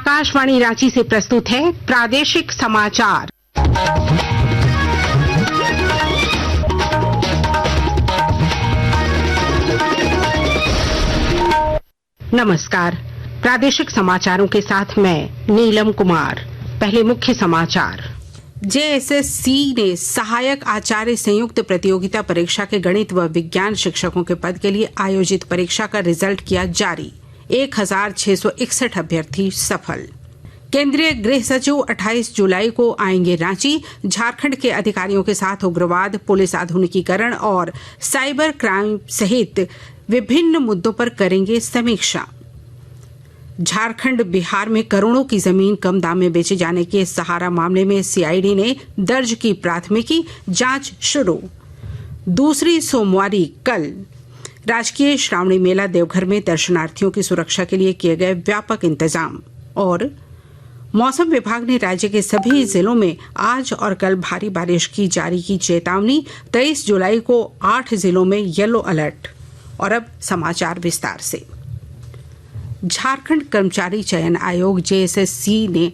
आकाशवाणी रांची से प्रस्तुत है प्रादेशिक समाचार। नमस्कार, प्रादेशिक समाचारों के साथ मैं नीलम कुमार। पहले मुख्य समाचार। जेएसएससी ने सहायक आचार्य संयुक्त प्रतियोगिता परीक्षा के गणित व विज्ञान शिक्षकों के पद के लिए आयोजित परीक्षा का रिजल्ट किया जारी। 1661 अभ्यर्थी सफल। केंद्रीय गृह सचिव 28 जुलाई को आएंगे रांची। झारखंड के अधिकारियों के साथ उग्रवाद, पुलिस आधुनिकीकरण और साइबर क्राइम सहित विभिन्न मुद्दों पर करेंगे समीक्षा। झारखंड बिहार में करोड़ों की जमीन कम दाम में बेचे जाने के सहारा मामले में सीआईडी ने दर्ज की प्राथमिकी, जांच शुरू। दूसरी सोमवारी कल। राजकीय श्रावणी मेला देवघर में दर्शनार्थियों की सुरक्षा के लिए किए गए व्यापक इंतजाम। और मौसम विभाग ने राज्य के सभी जिलों में आज और कल भारी बारिश की जारी की चेतावनी। 23 जुलाई को 8 जिलों में येलो अलर्ट। और अब समाचार विस्तार से। झारखंड कर्मचारी चयन आयोग जेएसएससी ने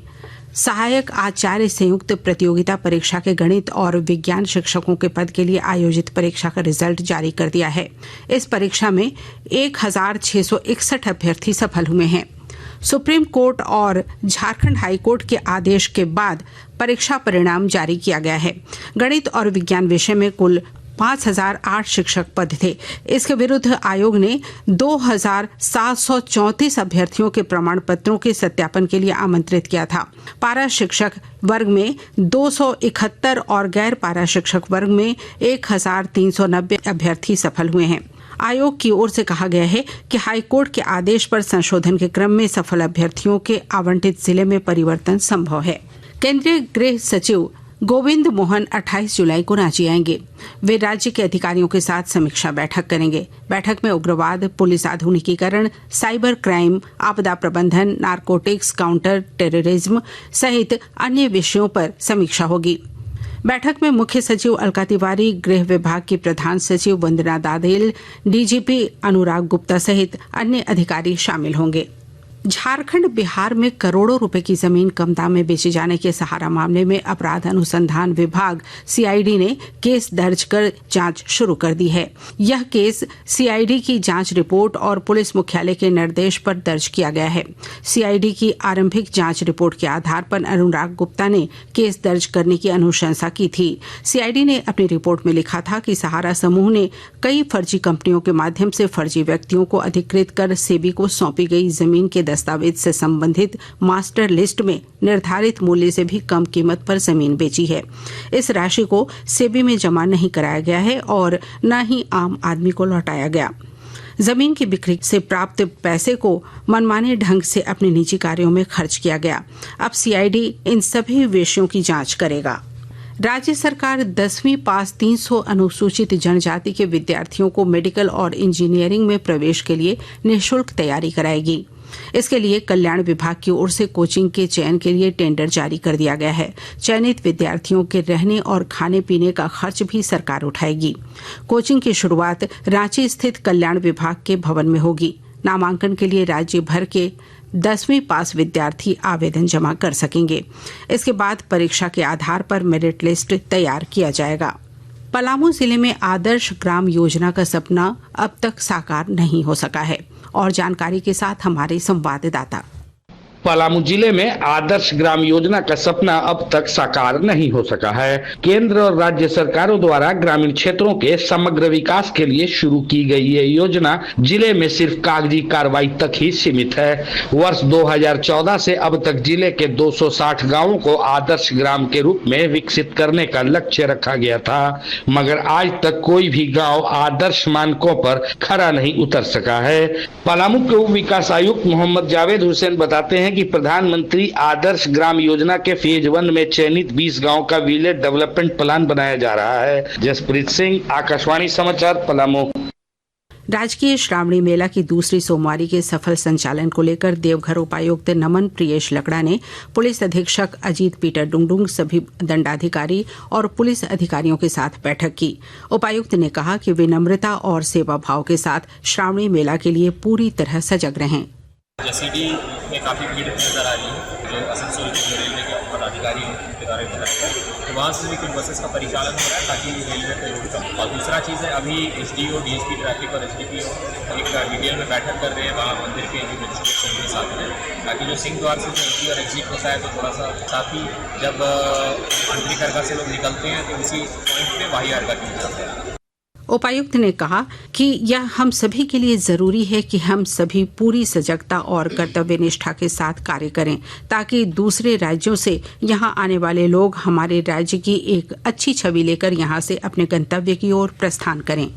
सहायक आचार्य संयुक्त प्रतियोगिता परीक्षा के गणित और विज्ञान शिक्षकों के पद के लिए आयोजित परीक्षा का रिजल्ट जारी कर दिया है। इस परीक्षा में 1661 अभ्यर्थी सफल हुए हैं। सुप्रीम कोर्ट और झारखंड हाई कोर्ट के आदेश के बाद परीक्षा परिणाम जारी किया गया है। गणित और विज्ञान विषय में कुल 5008 शिक्षक पद थे। इसके विरुद्ध आयोग ने 2734 अभ्यर्थियों के प्रमाण पत्रों के सत्यापन के लिए आमंत्रित किया था। पारा शिक्षक वर्ग में 271 और गैर पारा शिक्षक वर्ग में 1390 अभ्यर्थी सफल हुए हैं। आयोग की ओर से कहा गया है कि हाईकोर्ट के आदेश पर संशोधन के क्रम में सफल अभ्यर्थियों के आवंटित जिले में परिवर्तन संभव है। केंद्रीय गृह सचिव गोविंद मोहन 28 जुलाई को रांची आएंगे। वे राज्य के अधिकारियों के साथ समीक्षा बैठक करेंगे। बैठक में उग्रवाद, पुलिस आधुनिकीकरण, साइबर क्राइम, आपदा प्रबंधन, नारकोटिक्स, काउंटर टेररिज्म सहित अन्य विषयों पर समीक्षा होगी। बैठक में मुख्य सचिव अलका तिवारी, गृह विभाग की प्रधान सचिव वंदना दादेल, डीजीपी अनुराग गुप्ता सहित अन्य अधिकारी शामिल होंगे। झारखंड बिहार में करोड़ों रुपए की जमीन कम दाम में बेचे जाने के सहारा मामले में अपराध अनुसंधान विभाग सीआईडी ने केस दर्ज कर जांच शुरू कर दी है। यह केस सीआईडी की जांच रिपोर्ट और पुलिस मुख्यालय के निर्देश पर दर्ज किया गया है। सीआईडी की आरंभिक जांच रिपोर्ट के आधार पर अनुराग गुप्ता ने केस दर्ज करने की अनुशंसा की थी। सीआईडी ने अपनी रिपोर्ट में लिखा था कि सहारा समूह ने कई फर्जी कंपनियों के माध्यम से फर्जी व्यक्तियों को अधिकृत कर सेबी को सौंपी गई जमीन के दस्तावेज से संबंधित मास्टर लिस्ट में निर्धारित मूल्य से भी कम कीमत पर जमीन बेची है। इस राशि को सेबी में जमा नहीं कराया गया है और न ही आम आदमी को लौटाया गया। जमीन की बिक्री से प्राप्त पैसे को मनमाने ढंग से अपने निजी कार्यों में खर्च किया गया। अब सीआईडी इन सभी विषयों की जांच करेगा। राज्य सरकार 10वीं पास 300 अनुसूचित जनजाति के विद्यार्थियों को मेडिकल और इंजीनियरिंग में प्रवेश के लिए निःशुल्क तैयारी कराएगी। इसके लिए कल्याण विभाग की ओर से कोचिंग के चयन के लिए टेंडर जारी कर दिया गया है। चयनित विद्यार्थियों के रहने और खाने पीने का खर्च भी सरकार उठाएगी। कोचिंग की शुरुआत रांची स्थित कल्याण विभाग के भवन में होगी। नामांकन के लिए राज्य भर के 10वीं पास विद्यार्थी आवेदन जमा कर सकेंगे। इसके बाद परीक्षा के आधार पर मेरिट लिस्ट तैयार किया जाएगा। पलामू जिले में आदर्श ग्राम योजना का सपना अब तक साकार नहीं हो सका है। और जानकारी के साथ हमारे संवाददाता। पलामू जिले में आदर्श ग्राम योजना का सपना अब तक साकार नहीं हो सका है। केंद्र और राज्य सरकारों द्वारा ग्रामीण क्षेत्रों के समग्र विकास के लिए शुरू की गई ये योजना जिले में सिर्फ कागजी कार्रवाई तक ही सीमित है। वर्ष 2014 से अब तक जिले के 260 गांवों को आदर्श ग्राम के रूप में विकसित करने का लक्ष्य रखा गया था, मगर आज तक कोई भी गाँव आदर्श मानकों पर खरा नहीं उतर सका है। पलामू के उप विकास आयुक्त मोहम्मद जावेद हुसैन बताते हैं कि प्रधानमंत्री आदर्श ग्राम योजना के फेज 1 में चयनित 20 गांव का विलेज डेवलपमेंट प्लान बनाया जा रहा है। जसप्रीत सिंह, आकाशवाणी समाचार, पलामू। राजकीय श्रावणी मेला की दूसरी सोमवारी के सफल संचालन को लेकर देवघर उपायुक्त नमन प्रियेश लकड़ा ने पुलिस अधीक्षक अजीत पीटर डुंगडुंग, सभी दंडाधिकारी और पुलिस अधिकारियों के साथ बैठक की। उपायुक्त ने कहा कि विनम्रता और सेवा भाव के साथ श्रावणी मेला के लिए पूरी तरह सजग रहें। जसीडी में काफ़ी भीड़ नज़र आ रही है जो आसनसोल के जो रेलवे के पदाधिकारी के द्वारा तो वहाँ से भी कुछ बसेस का परिचालन हो रहा है ताकि रेलवे पे लोड कम। और दूसरा चीज़ है, अभी एसडीओ, डीएसपी ट्रैफिक और एसडीपीओ एक डिटेल में बैठक कर रहे हैं वहाँ मंदिर के जो मजिस्ट्रेट के साथ में, ताकि जो सिंह द्वार से जो एंट्री और एग्जिट होता है तो थोड़ा सा, साथ ही जब आंतरिक अर्घा से लोग निकलते हैं तो उसी पॉइंट पे बाहरी अर्घा की जाते हैं। उपायुक्त ने कहा कि यह हम सभी के लिए जरूरी है कि हम सभी पूरी सजगता और कर्तव्य निष्ठा के साथ कार्य करें ताकि दूसरे राज्यों से यहां आने वाले लोग हमारे राज्य की एक अच्छी छवि लेकर यहां से अपने गंतव्य की ओर प्रस्थान करें।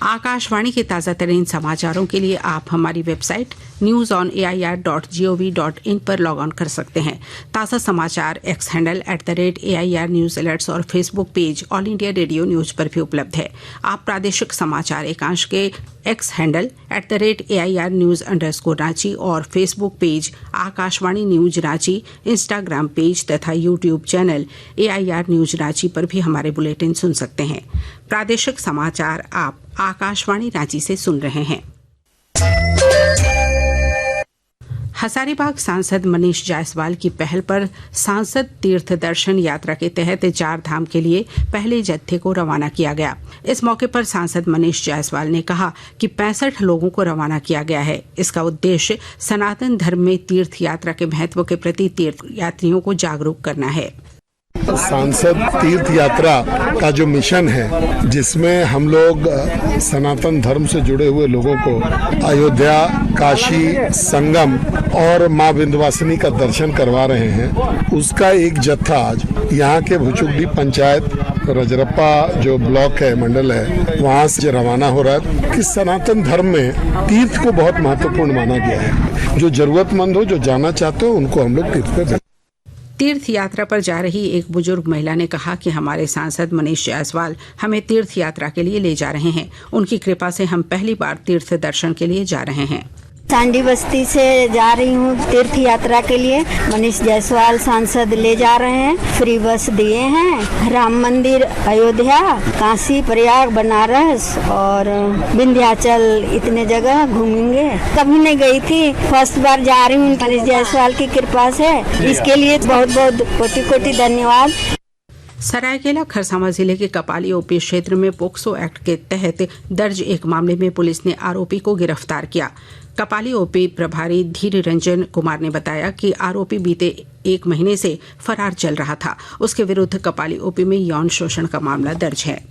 आकाशवाणी के ताज़ा तरीन समाचारों के लिए आप हमारी वेबसाइट newsonair.gov.in पर लॉग ऑन कर सकते हैं। ताज़ा समाचार X handle @AIR news alerts और Facebook page All India Radio News पर भी उपलब्ध है। आप प्रादेशिक समाचार एकांश के X handle @AIR news _Ranchi और Facebook page Akashvani News Ranchi, Instagram page तथा YouTube channel AIR news Ranchi पर भी हमारे बुलेटिन सुन सकते हैं। प्रादेशिक समाचार आप आकाशवाणी रांची से सुन रहे हैं। हजारीबाग सांसद मनीष जायसवाल की पहल पर सांसद तीर्थ दर्शन यात्रा के तहत 4 धाम के लिए पहले जत्थे को रवाना किया गया। इस मौके पर सांसद मनीष जायसवाल ने कहा कि 65 लोगों को रवाना किया गया है। इसका उद्देश्य सनातन धर्म में तीर्थ यात्रा के महत्व के प्रति तीर्थ यात्रियों को जागरूक करना है। सांसद तीर्थ यात्रा का जो मिशन है, जिसमें हम लोग सनातन धर्म से जुड़े हुए लोगों को अयोध्या, काशी, संगम और माँ विंध्यवासिनी का दर्शन करवा रहे हैं, उसका एक जत्था आज यहाँ के भुचुकडी पंचायत रजरप्पा जो ब्लॉक है, मंडल है, वहाँ से रवाना हो रहा है कि सनातन धर्म में तीर्थ को बहुत महत्वपूर्ण माना गया है। जो जरूरतमंद हो, जो जाना चाहते हो, उनको हम लोग तीर्थ पे। तीर्थ यात्रा पर जा रही एक बुजुर्ग महिला ने कहा कि हमारे सांसद मनीष जायसवाल हमें तीर्थ यात्रा के लिए ले जा रहे हैं। उनकी कृपा से हम पहली बार तीर्थ दर्शन के लिए जा रहे हैं। सांडी बस्ती से जा रही हूँ तीर्थ यात्रा के लिए। मनीष जायसवाल सांसद ले जा रहे हैं, फ्री बस दिए हैं। राम मंदिर अयोध्या, काशी, प्रयाग, बनारस और विंध्याचल, इतने जगह घूमेंगे। कभी नहीं गई थी, फर्स्ट बार जा रही हूँ मनीष जायसवाल की कृपा से। इसके लिए बहुत बहुत कोटि कोटि धन्यवाद। सरायकेला खरसावां जिले के कपाली ओपी क्षेत्र में पोक्सो एक्ट के तहत दर्ज एक मामले में पुलिस ने आरोपी को गिरफ्तार किया। कपाली ओपी प्रभारी धीर रंजन कुमार ने बताया कि आरोपी बीते 1 महीने से फरार चल रहा था। उसके विरुद्ध कपाली ओपी में यौन शोषण का मामला दर्ज है।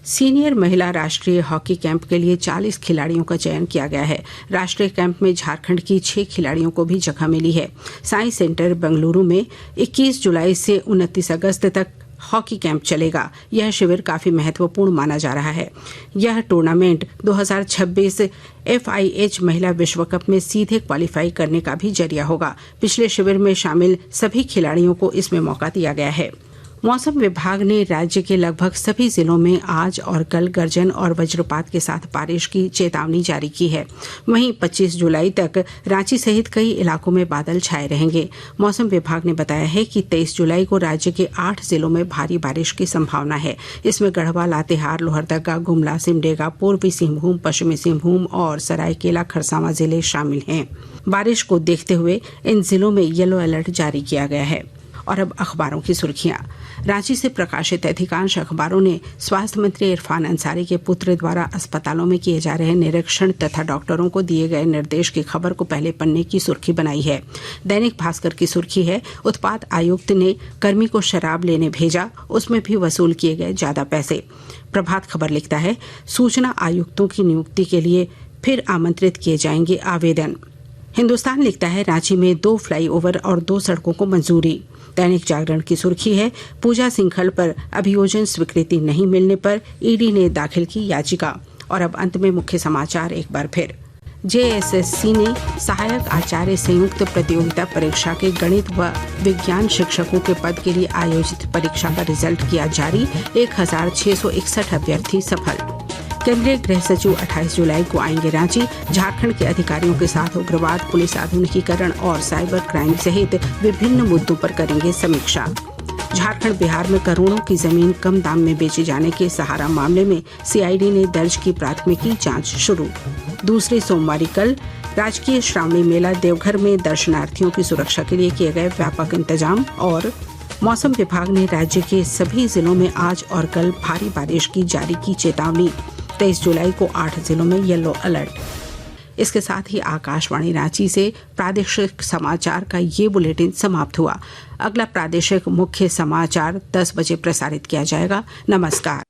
सीनियर महिला राष्ट्रीय हॉकी कैंप के लिए 40 खिलाड़ियों का चयन किया गया है। राष्ट्रीय कैंप में झारखंड की 6 खिलाड़ियों को भी जगह मिली है। साई सेंटर बेंगलुरु में 21 जुलाई से 29 अगस्त तक हॉकी कैंप चलेगा। यह शिविर काफी महत्वपूर्ण माना जा रहा है। यह टूर्नामेंट 2026 FIH महिला विश्व कप में सीधे क्वालिफाई करने का भी जरिया होगा। पिछले शिविर में शामिल सभी खिलाड़ियों को इसमें मौका दिया गया है। मौसम विभाग ने राज्य के लगभग सभी जिलों में आज और कल गर्जन और वज्रपात के साथ बारिश की चेतावनी जारी की है। वहीं 25 जुलाई तक रांची सहित कई इलाकों में बादल छाए रहेंगे। मौसम विभाग ने बताया है कि 23 जुलाई को राज्य के 8 जिलों में भारी बारिश की संभावना है। इसमें गढ़वा, लातेहार, लोहरदगा, गुमला, सिमडेगा, पूर्वी सिंहभूम, पश्चिमी सिंहभूम और सरायकेला खरसावां जिले शामिल हैं। बारिश को देखते हुए इन जिलों में येलो अलर्ट जारी किया गया है। और अब अखबारों की सुर्खियां। रांची से प्रकाशित अधिकांश अखबारों ने स्वास्थ्य मंत्री इरफान अंसारी के पुत्र द्वारा अस्पतालों में किए जा रहे निरीक्षण तथा डॉक्टरों को दिए गए निर्देश की खबर को पहले पन्ने की सुर्खी बनाई है। दैनिक भास्कर की सुर्खी है, उत्पाद आयुक्त ने कर्मी को शराब लेने भेजा, उसमें भी वसूल किए गए ज्यादा पैसे। प्रभात खबर लिखता है, सूचना आयुक्तों की नियुक्ति के लिए फिर आमंत्रित किए जाएंगे आवेदन। हिंदुस्तान लिखता है, रांची में 2 फ्लाईओवर और 2 सड़कों को मंजूरी। दैनिक जागरण की सुर्खी है, पूजा सिंघल पर अभियोजन स्वीकृति नहीं मिलने पर ईडी ने दाखिल की याचिका। और अब अंत में मुख्य समाचार एक बार फिर। JSSC ने सहायक आचार्य संयुक्त प्रतियोगिता परीक्षा के गणित व विज्ञान शिक्षकों के पद के लिए आयोजित परीक्षा का रिजल्ट किया जारी। 1661 अभ्यर्थी सफल। केंद्रीय गृह सचिव 28 जुलाई को आएंगे रांची। झारखंड के अधिकारियों के साथ उग्रवाद, पुलिस आधुनिकीकरण और साइबर क्राइम सहित विभिन्न मुद्दों पर करेंगे समीक्षा। झारखंड बिहार में करोड़ों की जमीन कम दाम में बेचे जाने के सहारा मामले में सीआईडी ने दर्ज की प्राथमिकी, जांच शुरू। दूसरी सोमवारी कल राजकीय श्रावणी मेला देवघर में दर्शनार्थियों की सुरक्षा के लिए किए गए व्यापक इंतजाम। और मौसम विभाग ने राज्य के सभी जिलों में आज और कल भारी बारिश की जारी की चेतावनी। 23 जुलाई को 8 जिलों में येलो अलर्ट। इसके साथ ही आकाशवाणी रांची से प्रादेशिक समाचार का ये बुलेटिन समाप्त हुआ। अगला प्रादेशिक मुख्य समाचार 10 बजे प्रसारित किया जाएगा। नमस्कार।